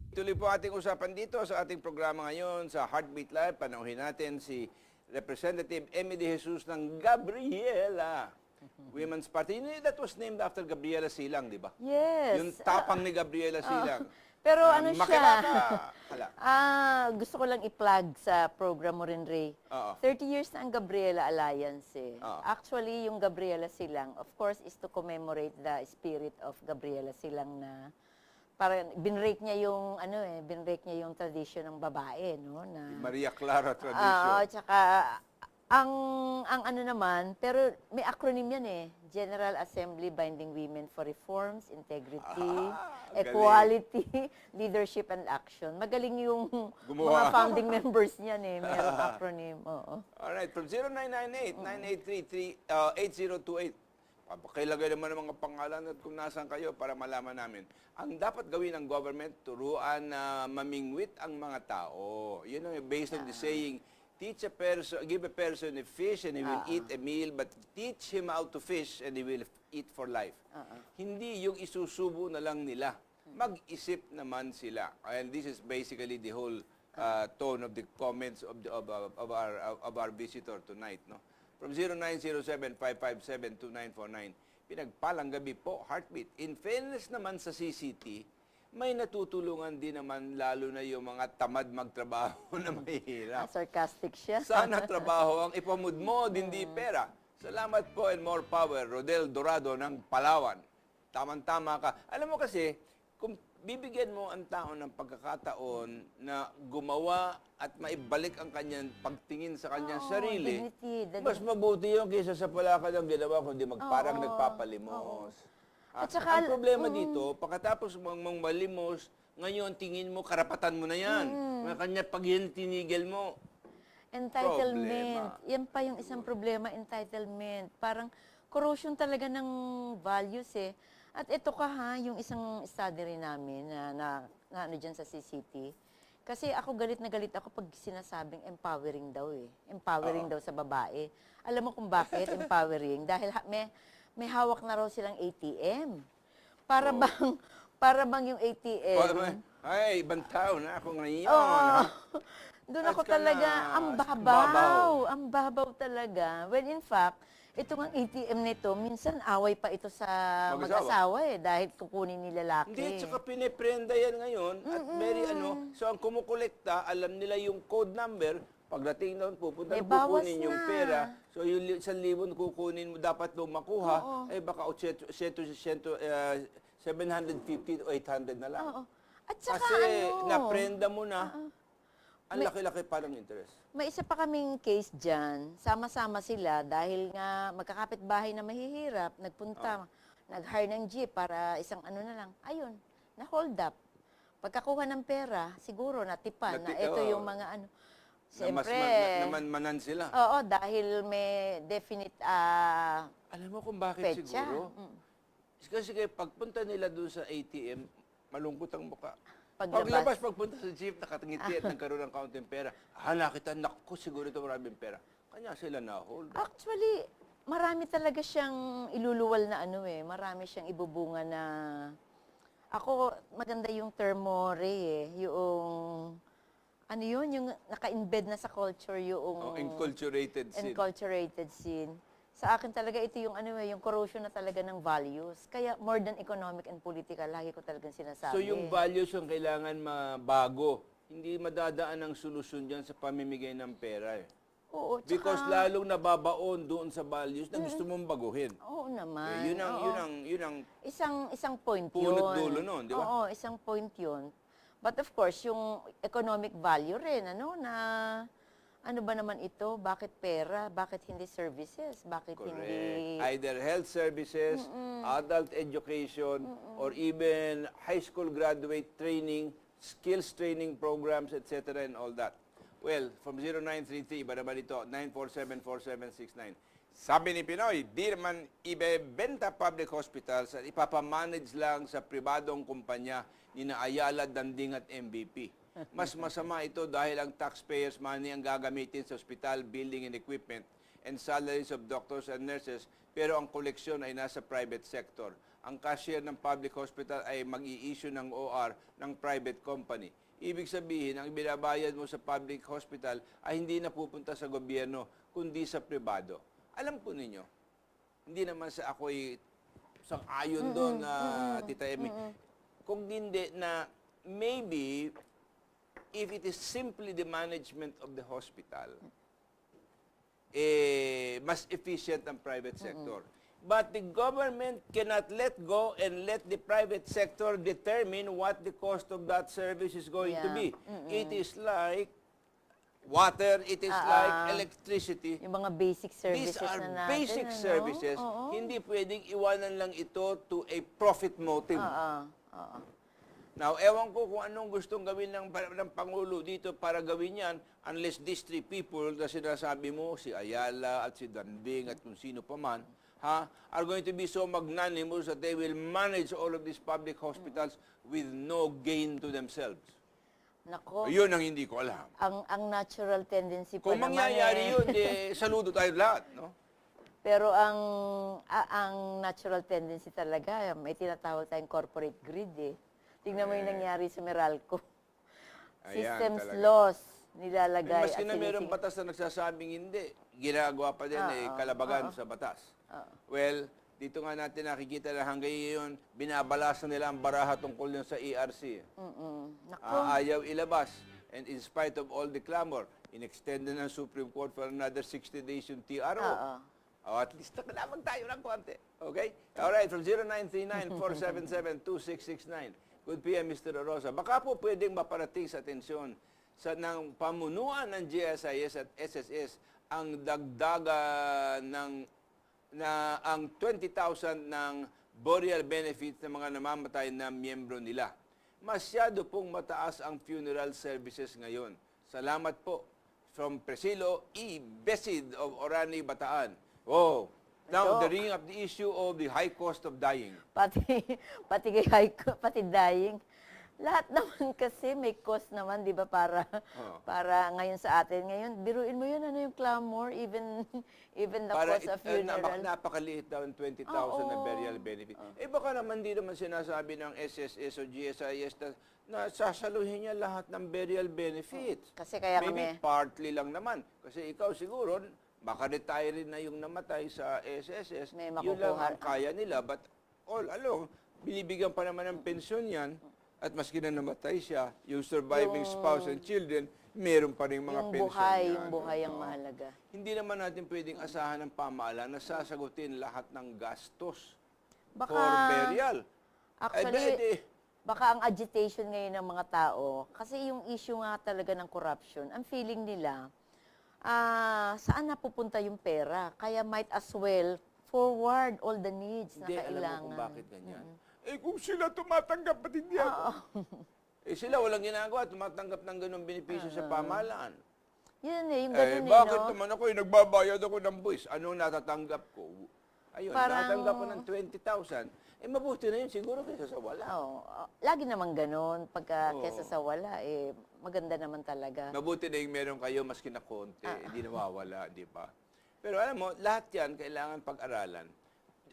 Tuloy po ating usapan dito sa ating programa ngayon sa Heartbeat Live. Panauhin natin si Representative Emmy De Jesus ng Gabriela Women's Party. You know, that was named after Gabriela Silang, di ba? Yes. Yung tapang ni Gabriela Silang. Pero Na ano makilala siya? ka. Hala. Gusto ko lang i-plug sa program mo rin, Ray. Oo. 30 years na ang Gabriela Alliance eh. Oo. Actually, yung Gabriela Silang, of course, is to commemorate the spirit of Gabriela Silang na parang binrake niya yung binrake niya yung tradition ng babae, no, na Maria Clara Oo, tradition. tsaka ang ano naman, pero may acronym yan eh. General Assembly Binding Women for Reforms, Integrity, galing. Equality, Leadership and Action. Magaling yung Gumawa. mga founding members niyan eh. Merong acronym, oo. Alright, from 0998-983-8028. Pakilagay naman ng mga pangalan at kung nasan kayo para malaman namin. Ang dapat gawin ng government, turuan na mamingwit ang mga tao. Yun ang based on the saying, teach a person, give a person a fish and he will eat a meal, but teach him how to fish and he will eat for life. Hindi yung isusubo na lang nila. Mag-isip naman sila. And this is basically the whole tone of the comments of our visitor tonight, no? From 0907-557-2949. Pinagpalang gabi po, Heartbeat. In fairness naman sa CCT, may natutulungan din naman lalo na yung mga tamad magtrabaho na mahirap. Sarcastic siya. Sana trabaho ang ipamudmod, hindi pera. Salamat po and more power, Rodel Dorado ng Palawan. Tamang-tama ka. Alam mo kasi, kung bibigyan mo ang tao ng pagkakataon na gumawa at maibalik ang kanyang pagtingin sa kanyang sarili, dignity. mas mabuti yun kaysa sa palakad ang ginawa kundi parang nagpapalimos. At saka, ang problema dito, pagkatapos mong malimos, ngayon tingin mo, karapatan mo na yan. Kanya pag yan tinigil mo, Entitlement. Problema. Yan pa yung isang problema, entitlement. Parang corrosion talaga ng values eh. At ito ka ha, yung isang study rin namin na ano dyan sa CCT. Kasi ako galit na galit ako pag sinasabing empowering daw eh. Empowering daw sa babae. Alam mo kung bakit empowering? Dahil may hawak na raw silang ATM. Para bang yung ATM. ay, ibang tao na ako ngayon. Doon At ako ka talaga, na, ang babaw. babaw. Ang babaw talaga. When in fact, ito ang ATM nito, minsan away pa ito sa mag-asawa eh, dahil kukunin ni lalaki. Hindi, tsaka piniprenda yan ngayon. At very so ang kumukolekta, alam nila yung code number, pagdating doon, pupunta May kukunin bawas yung na. pera. So yung 1,000 kukunin mo, dapat doon makuha, baka 750 to 800 na lang. Oo. At saka Kasi ano, naprenda mo na, ang laki-laki pa ng interest. may isa pa kaming case dyan, sama-sama sila dahil nga magkakapit-bahay na mahihirap, nagpunta, nag-hire ng jeep para isang ano na lang. Ayun, na-hold up. Pagkakuha ng pera, siguro natipan na ito yung mga ano. Siyempre, Namanmanan sila. oo, dahil may definite Alam mo kung bakit petsa. siguro? Kasi pagpunta nila doon sa ATM, malungkot ang muka. Paglabas. Pagpunta sa jeep, nakatangiti at nagkaroon ng kaunting pera. Nakita, naku, siguro ito maraming pera. Kanya sila na-hold. Actually, marami talaga siyang iluluwal na ano eh. Marami siyang ibubunga na... Ako, maganda yung term mo, Ray, eh. Yung... Ano yun? Yung naka-embed na sa culture yung... Enculturated sin. Enculturated sin. Sa akin talaga, ito yung ano yung corrosion na talaga ng values. Kaya more than economic and political, lagi ko talagang sinasabi. So yung values yung kailangan mabago. Hindi madadaan ang solusyon dyan sa pamimigay ng pera eh. Oo, tsaka... Because lalong nababaon doon sa values na gusto mong baguhin. Oo naman. Yun ang Isang point yun. punot dulo nun, di ba? Oo, isang point yun. But of course, yung economic value rin, ano ba naman ito? Bakit pera? Bakit hindi services? Bakit Correct. hindi... Either health services, adult education, or even high school graduate training, skills training programs, etc. and all that. Well, from 0933, iba naman ito, 9474769. Sabi ni Pinoy, di naman ibebenta public hospitals at ipapamanage lang sa pribadong kumpanya ni na Ayala, Danding at MVP. Mas masama ito dahil ang taxpayers' money ang gagamitin sa hospital, building and equipment and salaries of doctors and nurses, pero ang koleksyon ay nasa private sector. ang cashier ng public hospital ay mag-i-issue ng OR ng private company. Ibig sabihin, ang binabayad mo sa public hospital ay hindi na pupunta sa gobyerno, kundi sa pribado. Alam po ninyo, hindi naman sa ako'y sang-ayon doon na Tita Emi. Kung hindi na maybe if it is simply the management of the hospital, mas efficient ang private sector. But the government cannot let go and let the private sector determine what the cost of that service is going to be. It is like water, it is like electricity. Yung mga basic services These are na natin. basic ano? services. Oo. Hindi pwedeng iwanan lang ito to a profit motive. Oo. Now, ewan ko kung anong gustong gawin ng Pangulo dito para gawin yan unless these three people na sinasabi mo, si Ayala at si Danbing at kung sino pa man, are going to be so magnanimous that they will manage all of these public hospitals with no gain to themselves. Nako, Yun ang hindi ko alam. ang natural tendency pa Kung naman mangyayari yun, saludo tayo lahat, no? Pero ang natural tendency talaga, may tinatawag tayong corporate greed eh. Tingnan mo yung nangyari sa Meralco. Ayan, Systems talaga. loss nilalagay. Maski na mayroong batas na nagsasabing hindi, ginagawa pa din kalabagan sa batas. Well, dito nga natin nakikita na hanggang ngayon, binabalasan nila ang baraha tungkol yun sa ERC. Nako, Ayaw ilabas. And in spite of all the clamor, in-extend na ng Supreme Court for another 60 days yung TRO. At least nakalamag tayo ng konti. Okay? Alright, from 0939-477-2669. Good PM, Mr. Rosa. Baka po pwedeng maparating sa atensyon ng pamunuan ng GSIS at SSS ang dagdagan ang 20,000 ng burial benefits ng mga namamatay na miyembro nila. Masyado pong mataas ang funeral services ngayon. Salamat po. From Presilo E. Besid of Orani, Bataan. Oh, now the ring up the issue of the high cost of dying. pati dying. Lahat naman kasi may cost naman, 'di ba, para ngayon sa atin. Ngayon, biruin mo 'yun, ano yung clamor, even the cost of funeral. Napakaliit daw ang 20,000 na burial benefit. Baka naman di naman sinasabi ng SSS o GSIS na sasaluhin niya lahat ng burial benefits. Kasi kaya Maybe partly lang naman. Kasi ikaw siguro, baka retire na yung namatay sa SSS. May Yun lang makukuha. ang kaya nila. But all along, binibigyan pa naman ng pensyon yan. At maski na namatay siya, yung surviving spouse and children, meron pa rin mga pensyon yan. Yung buhay ang mahalaga. Hindi naman natin pwedeng asahan ng pamahalaan na sasagutin lahat ng gastos Baka, for burial. Actually, baka ang agitation ngayon ng mga tao, kasi yung issue nga talaga ng corruption, ang feeling nila, saan napupunta yung pera? Kaya might as well forward all the needs na kailangan. Hindi, alam mo kung bakit ganyan. Kung sila tumatanggap, ba't hindi ako? Sila walang ginagawa, tumatanggap ng ganung benepisyo sa pamahalaan. Yun yung ganun Bakit naman ako, nagbabayad ako ng buwis, anong natatanggap ko? Ayun, Parang, natatanggap ko ng 20,000. Mabuti na yun siguro kaysa sa wala. Lagi naman ganun. Pagka kesa sa wala, maganda naman talaga. Mabuti na yung meron kayo maski na konti, hindi nawawala, di ba? Pero alam mo, lahat yan kailangan pag-aralan.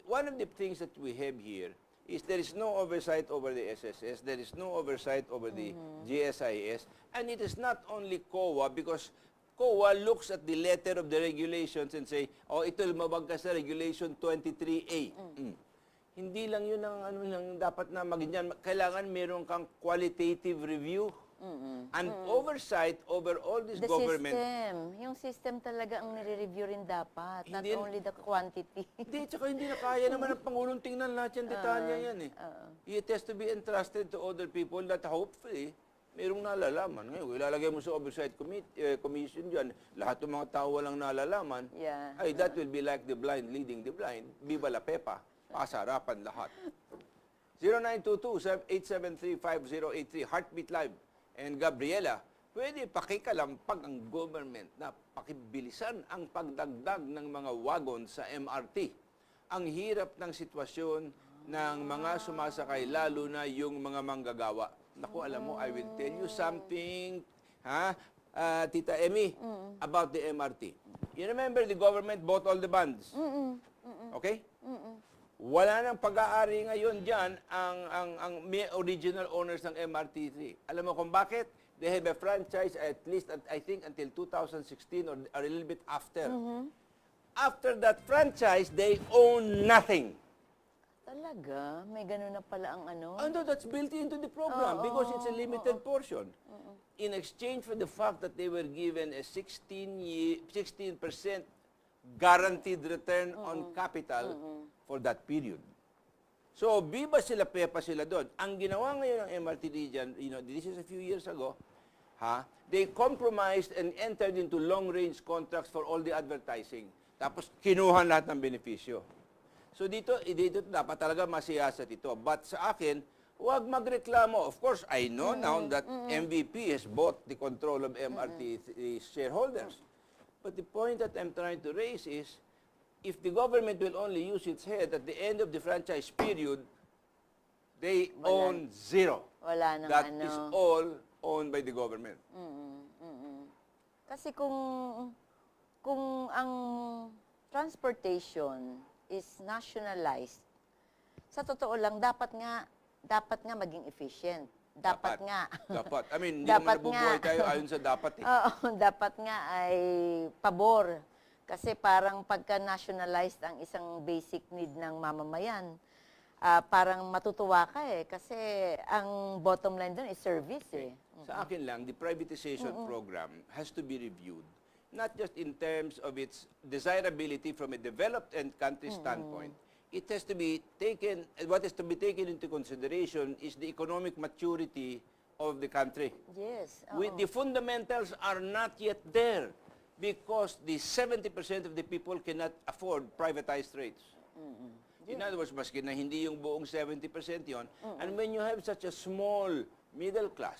One of the things that we have here is there is no oversight over the SSS, there is no oversight over the GSIS, and it is not only COA because COA looks at the letter of the regulations and say, ito lumabag ka sa Regulation 23A. Hindi lang yun ang dapat na maging yan. Kailangan meron kang qualitative review and oversight over all this government. Yung system talaga ang nire-review rin dapat, not Hindi- only the quantity. Hindi, tsaka hindi na kaya naman ng Pangulong tingnan lahat yung detalye yan eh. It has to be entrusted to other people that hopefully mayroong nalalaman. Ngayon, ilalagay mo sa oversight commission dyan, lahat ng mga tao walang nalalaman, Yeah. ay that will be like the blind leading the blind. Viva la Pepa. Pasarapan lahat. 0922-873-5083, Heartbeat Live. And Gabriela, pwede pakikalampag ang government na pakibilisan ang pagdagdag ng mga wagon sa MRT. Ang hirap ng sitwasyon ng mga sumasakay, lalo na yung mga manggagawa. Naku, alam mo, I will tell you something, Tita Emmy, about the MRT. You remember the government bought all the bonds? Okay? wala nang pag-aari ngayon diyan ang may original owners ng MRT3. Alam mo kung bakit? They have a franchise at least I think until 2016 or a little bit after. After that franchise, they own nothing. Talaga? May ganun na pala ang ano? And that's built into the program because it's a limited portion. In exchange for the fact that they were given a 16% guaranteed return on capital for that period. So, biba sila, pepa sila doon. Ang ginawa ngayon ng MRTD dyan, this is a few years ago, they compromised and entered into long-range contracts for all the advertising. Tapos, kinuha lahat ng benepisyo. So, dito dapat talaga masiyasat ito. But sa akin, huwag magreklamo. Of course, I know now that MVP has bought the control of MRT shareholders. But the point that I'm trying to raise is, if the government will only use its head at the end of the franchise period, they own zero. Wala nang That ano. is all owned by the government. Kasi kung ang transportation is nationalized, sa totoo lang, dapat nga maging efficient. Dapat nga. Dapat. I mean, hindi Dapat naman nabubuhay nga. tayo ayon sa dapat eh. Oo, dapat nga ay pabor. Kasi parang pagka-nationalized ang isang basic need ng mamamayan, parang matutuwa ka eh. Kasi ang bottom line doon is service eh. Sa akin lang, the privatization program has to be reviewed, not just in terms of its desirability from a developed country standpoint. It has to be taken, what is to be taken into consideration is the economic maturity of the country. Yes. The fundamentals are not yet there because the 70% of the people cannot afford privatized rates. In other words, maski na hindi yung buong 70% yon, and when you have such a small middle class,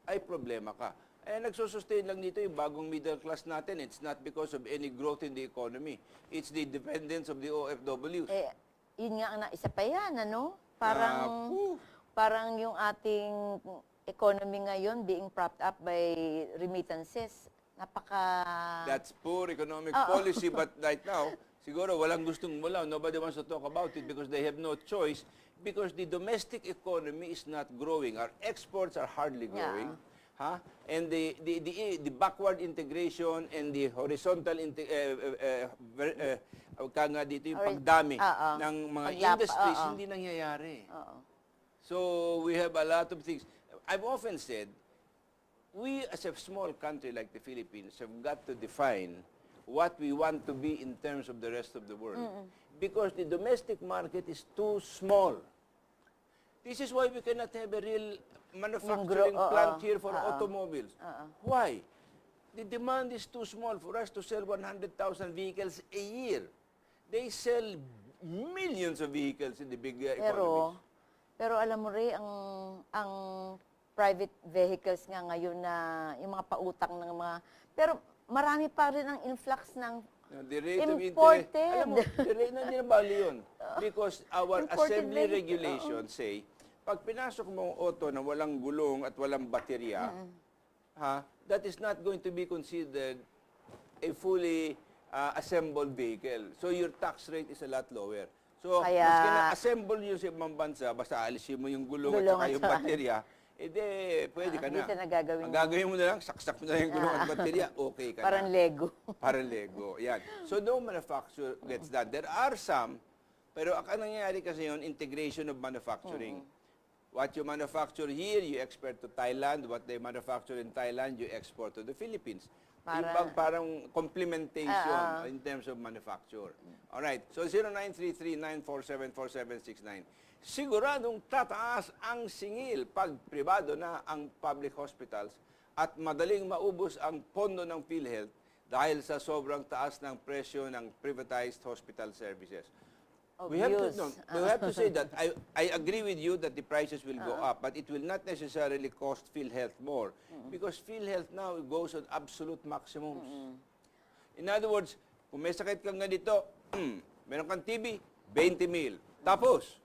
ay problema ka. Eh, nagsusustain lang dito yung bagong middle class natin. It's not because of any growth in the economy. It's the dependence of the OFWs. Eh, yun nga ang isa pa yan, ano? Naku. Parang yung ating economy ngayon being propped up by remittances. That's poor economic policy, but right now, siguro walang gustong mula. Nobody wants to talk about it because they have no choice because the domestic economy is not growing. Our exports are hardly growing. And the backward integration and the horizontal dito yung pagdami ng mga industries hindi nangyayari. So we have a lot of things. I've often said, we as a small country like the Philippines have got to define what we want to be in terms of the rest of the world. Because the domestic market is too small. This is why we cannot have a real manufacturing plant here for automobiles. Why? The demand is too small for us to sell 100,000 vehicles a year. They sell millions of vehicles in the big economies. Pero alam mo rin, ang private vehicles nga ngayon na yung mga pautang ng mga... Pero marami pa rin ang influx ng The rate of imported. interest, alam mo, the rate na nabali yun. Because our Imported assembly vehicle, regulations say, pag pinasok mo ang auto na walang gulong at walang baterya, that is not going to be considered a fully assembled vehicle. So your tax rate is a lot lower. So, Kaya- maski na-assemble yun sa ibang bansa, basta alisin mo yung gulong at saka yung baterya, pwede ka na. Hindi na gagawin Ang mo. gagawin mo na lang, saksak mo na yung gulong at baterya, okay ka Parang na. Lego. Parang Lego. Yan. So, no manufacturer gets that. There are some, pero ang nangyayari kasi yun, integration of manufacturing. What you manufacture here, you export to Thailand. What they manufacture in Thailand, you export to the Philippines. Ibang parang complementation in terms of manufacture. Alright. So, 0933-947-4769. Siguradong tataas ang singil pag pribado na ang public hospitals at madaling maubos ang pondo ng PhilHealth dahil sa sobrang taas ng presyo ng privatized hospital services. We have to say that I agree with you that the prices will go up, but it will not necessarily cost PhilHealth more because PhilHealth now goes on absolute maximums. In other words, kung may sakit kang ganito, meron kang TB, 20 mil. Tapos,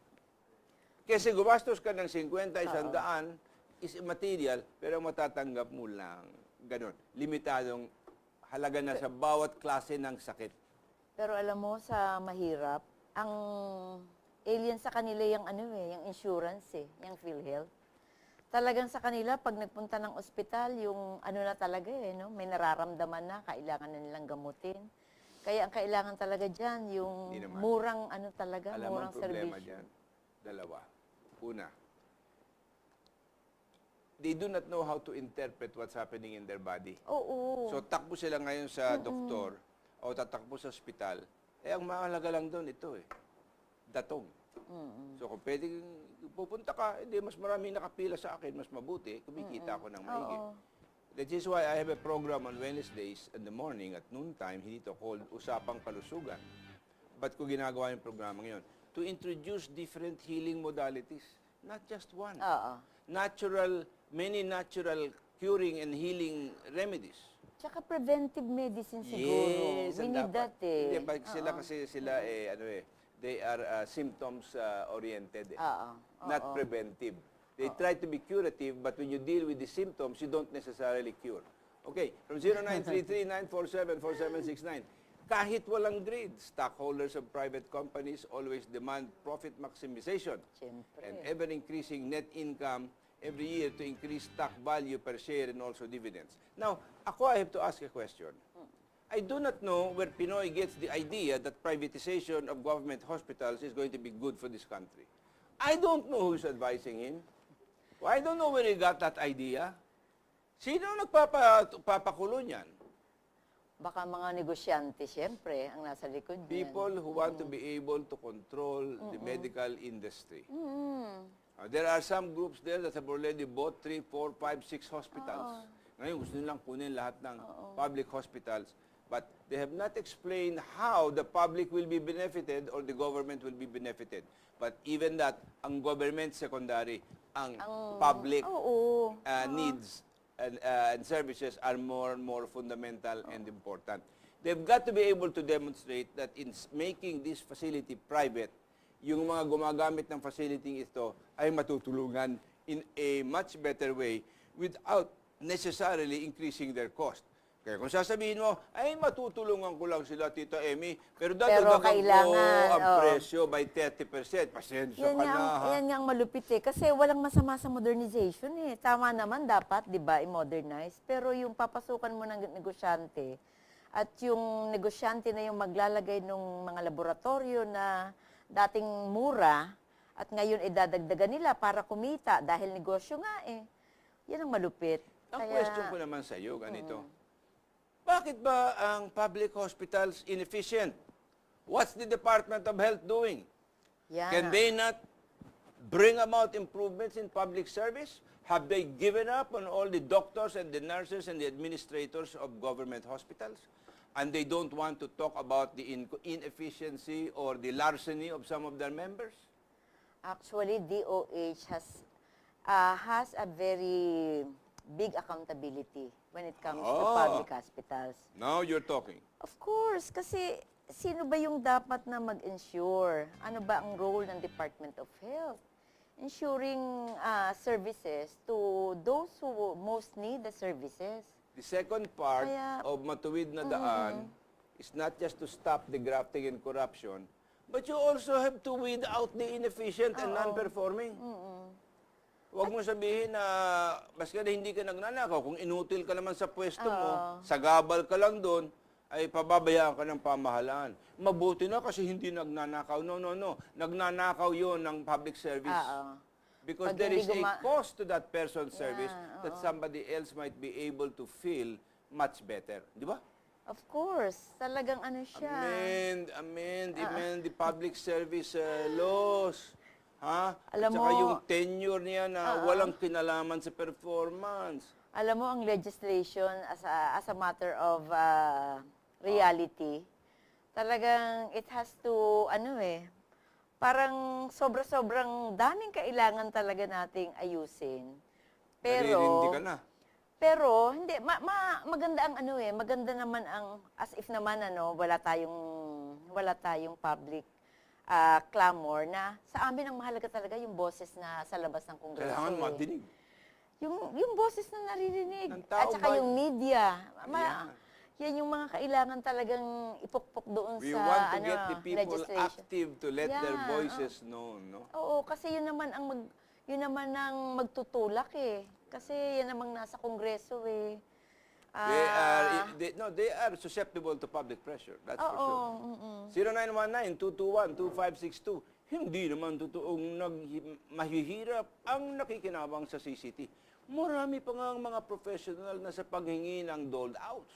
kasi gumastos ka ng 50, 100 is immaterial, pero matatanggap mo lang. Ganon. Limitadong halaga na sa bawat klase ng sakit. Pero alam mo, sa mahirap, ang alien sa kanila yung ano eh, yung insurance eh, yung PhilHealth. Talagang sa kanila, pag nagpunta ng ospital, yung ano na talaga eh, no? May nararamdaman na, kailangan na nilang gamutin. Kaya ang kailangan talaga dyan, yung Hindi naman. murang ano talaga, Alam mo murang ang problema serbisyo. dyan? Dalawa. Una, they do not know how to interpret what's happening in their body. Oo. So, takbo sila ngayon sa doktor o tatakbo sa ospital. Eh, ang mahalaga lang doon, ito eh. Datong. So, kung pwedeng pupunta ka, hindi, mas maraming nakapila sa akin, mas mabuti, kumikita ako ng maigi. Oo. That is why I have a program on Wednesdays in the morning at noontime, hindi ito called Usapang Kalusugan. Ba't ko ginagawa yung programa ngayon? To introduce different healing modalities. Not just one. Oo. Many natural curing and healing remedies. Tsaka preventive medicine siguro. Yes, We ang need dapat. that eh. Hindi, sila kasi sila they are symptoms oriented. Oo. Not preventive. They try to be curative, but when you deal with the symptoms, you don't necessarily cure. Okay, from 0933-947-4769. Kahit walang greed, stockholders of private companies always demand profit maximization Siyempre. and ever-increasing net income every year to increase stock value per share and also dividends. Now, I have to ask a question. I do not know where Pinoy gets the idea that privatization of government hospitals is going to be good for this country. I don't know who's advising him. I don't know where he got that idea. Sino nagpapakulo niyan? Baka mga negosyante, siyempre, ang nasa likod niyan. People who want to be able to control the medical industry. Mm. There are some groups there that have already bought 3, 4, 5, 6 hospitals. Ngayon, gusto nilang kunin lahat ng public hospitals. But they have not explained how the public will be benefited or the government will be benefited. But even that, ang government secondary, ang public needs and services are more and more fundamental and important. They've got to be able to demonstrate that in making this facility private, yung mga gumagamit ng facility ito ay matutulungan in a much better way without necessarily increasing their cost. Kaya kung sasabihin mo, ay matutulungan ko lang sila, Tita Emmy, pero dadagdagan ko kailangan, ang presyo by 30%. Pasensya Yan ka nga, na, ha? yan nga ang malupit eh. Kasi walang masama sa modernization eh. Tama naman dapat, di ba, i-modernize. Pero yung papasukan mo ng negosyante at yung negosyante na yung maglalagay ng mga laboratorio na dating mura at ngayon idadagdagan nila para kumita dahil negosyo nga eh. Yan ang malupit. Ang question ko naman sa iyo, ganito. Bakit ba ang public hospitals inefficient? What's the Department of Health doing? Yan. Can they not bring about improvements in public service? Have they given up on all the doctors and the nurses and the administrators of government hospitals? And they don't want to talk about the inefficiency or the larceny of some of their members? Actually, DOH has a very big accountability when it comes to public hospitals. Now you're talking. Of course, kasi sino ba yung dapat na mag-insure? Ano ba ang role ng Department of Health? Ensuring services to those who most need the services. The second part Kaya- of Matuwid na Daan is not just to stop the grafting and corruption, but you also have to weed out the inefficient and non-performing. Huwag mo sabihin na maski na hindi ka nagnanakaw, kung inutil ka naman sa pwesto mo, sagabal ka lang doon, ay pababayaan ka ng pamahalaan. Mabuti na kasi hindi nagnanakaw. No. Nagnanakaw yon ng public service. Because Pag there is hindi a cost to that person's service that somebody else might be able to feel much better. Di ba? Of course, talagang ano siya. Amend the public service laws. Ha? Alam At saka mo- yung tenure niya na walang kinalaman sa performance. Alam mo, ang legislation as a matter of reality, talagang it has to, parang sobra-sobrang daming kailangan talaga nating ayusin. Naririndi ka na. Pero hindi maganda ang maganda naman ang as if naman wala tayong public clamor na sa amin ang mahalaga talaga yung boses na sa labas ng Kongreso. Kailangan madinig. Yung boses na naririnig Ng tao at saka ba- yung media. Ayan. yan yung mga kailangan talagang ipukpok doon We sa want to get the people legislation. active to let their Yeah, voices known, no? Oo, kasi yun naman ang magtutulak eh. Kasi yan namang nasa Kongreso eh. They are susceptible to public pressure. That's for Oo, sure. 0919-221-2562. Hindi naman totoong mahihirap ang nakikinabang sa CCT. Marami pa nga mga professional na sa paghingi ng doled out.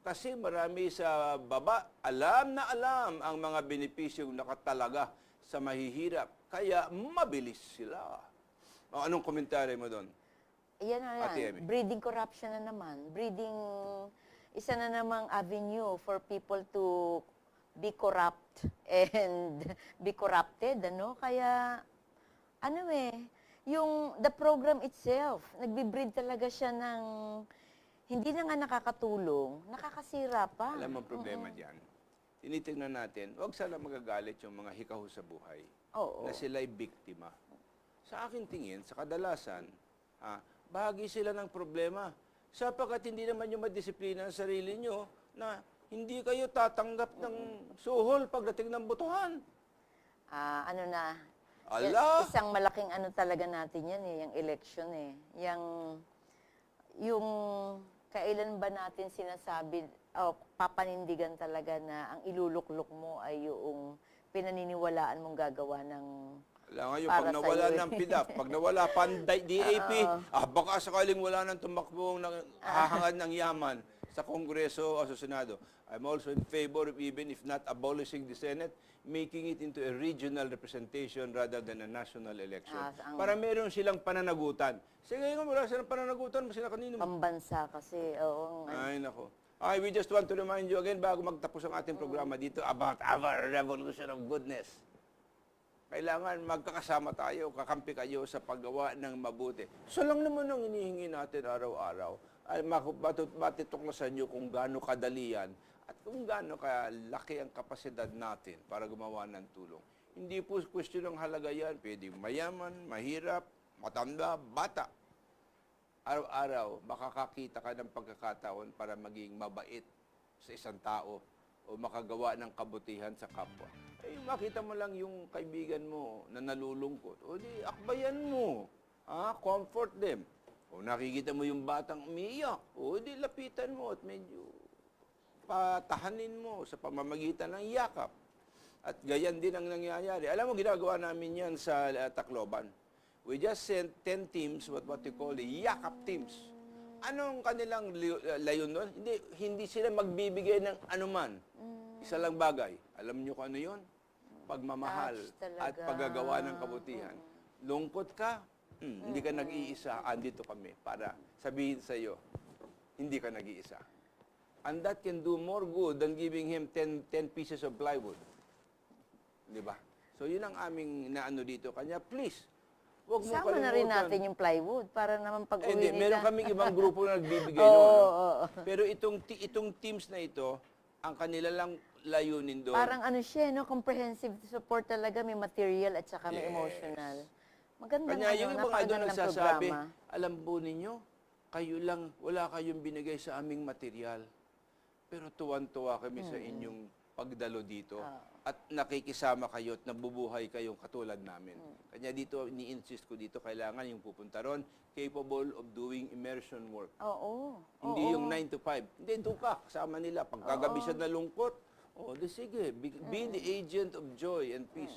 Kasi marami sa baba, alam na alam ang mga benepisyong nakatalaga sa mahihirap. Kaya mabilis sila. Anong komentaryo mo doon? Yan na Ate yan. Emmy. Breeding corruption na naman. Isa na namang avenue for people to be corrupt and be corrupted, ano? Kaya, the program itself, nagbe-breed talaga siya ng, hindi na nga nakakatulong, nakakasira pa. Alam mo ang problema diyan. Tinitingnan natin, huwag sana magagalit yung mga hikaho sa buhay Oo. na sila'y biktima. Sa akin tingin, sa kadalasan, bahagi sila ng problema. Sapagkat hindi naman yung madisiplina ang sarili nyo na hindi kayo tatanggap ng suhol pagdating ng botohan. Ala! Isang malaking talaga natin yan eh, yung election eh. Yung kailan ba natin sinasabi, papanindigan talaga na ang iluluklok mo ay yung pinaniniwalaan mong gagawa ng Alam ngayon, para pag nawala sa'yo eh. ng PIDAP, pag nawala DAP, baka sakaling wala ng tumakbong hahangad ng yaman sa Kongreso o sa Senado. I'm also in favor of, even if not abolishing the Senate, making it into a regional representation rather than a national election. Para meron silang pananagutan. Sige nga, wala silang pananagutan, mas sila kanino. pambansa kasi. Oo, Ay, nako. Okay, we just want to remind you again, bago magtapos ang ating programa dito, about our revolution of goodness. Kailangan magkakasama tayo, kakampi kayo sa paggawa ng mabuti. So lang naman ang inihingi natin araw-araw. Ay matituklasan nyo kung gaano kadali yan at kung gaano kalaki ang kapasidad natin para gumawa ng tulong. Hindi po question ng halaga yan. Pwedeng mayaman, mahirap, matanda, bata. Araw-araw, makakakita ka ng pagkakataon para maging mabait sa isang tao o makagawa ng kabutihan sa kapwa. Eh, makita mo lang yung kaibigan mo na nalulungkot. O di, akbayan mo. Comfort them. O nakikita mo yung batang umiiyak. O di, lapitan mo at medyo patahanin mo sa pamamagitan ng yakap. At gayan din ang nangyayari. Alam mo, ginagawa namin yan sa Tacloban. We just sent 10 teams, what we call the yakap teams. Anong kanilang layon nun? Hindi sila magbibigay ng anuman. Isa lang bagay. Alam nyo kung ano yun? Pagmamahal at paggagawa ng kabutihan. Lungkot ka? Hindi ka nag-iisa. Andito kami para sabihin sa iyo, hindi ka nag-iisa. And that can do more good than giving him 10 pieces of plywood. Di ba? So yun ang aming naano dito. Kanya, please, huwag mo Sama na rin natin yung plywood para naman pag-uwi hindi, nila. meron kaming ibang grupo na nagbibigay Oo, noon. oo. Pero itong teams na ito, ang kanila lang layunin doon. Parang siya, no? Comprehensive support talaga. May material at saka may Yes. emotional. Magandang Kanya yung ibang doon napakagandang nagsasabi, programa. alam po ninyo, kayo lang, wala kayong binigay sa aming material. Pero tuwan-tuwa kami sa inyong pagdalo dito. At nakikisama kayo at nabubuhay kayong katulad namin. Kanya dito, ni-insist ko dito, kailangan yung pupunta ron, capable of doing immersion work. Oo. Hindi yung 9 to 5. Hindi, doon ka, kasama nila. Pagkagabi siya nalungkot, di sige, be the agent of joy and peace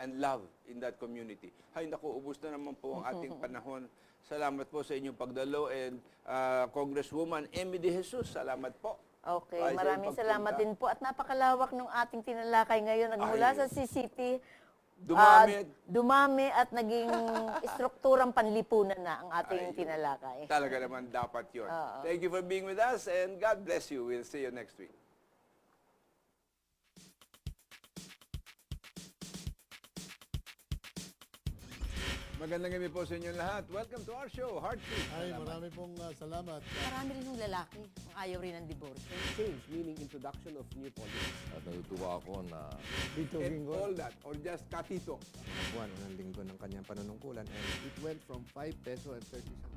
and love in that community. Hay, naku, ubus na naman po ang ating panahon. Salamat po sa inyong pagdalo and Congresswoman Emmy De Jesus, salamat po. Okay, Ay, sa maraming pagpunta. salamat din po. At napakalawak ng ating tinalakay ngayon. Nagmula sa CCT, dumami at naging strukturang panlipunan na ang ating tinalakay. Talaga naman dapat yun. Thank you for being with us and God bless you. We'll see you next week. Magandang gabi po sa inyong lahat. Welcome to our show, Heartbeat. Ay, marami pong salamat. Marami rin yung lalaki, ang ayaw rin ng divorce. Change, meaning introduction of new policies. At natutuwa ako na And all that, or just katito. buwan, unang linggo ng kanyang panunungkulan. And It went from 5 peso and 30 centavos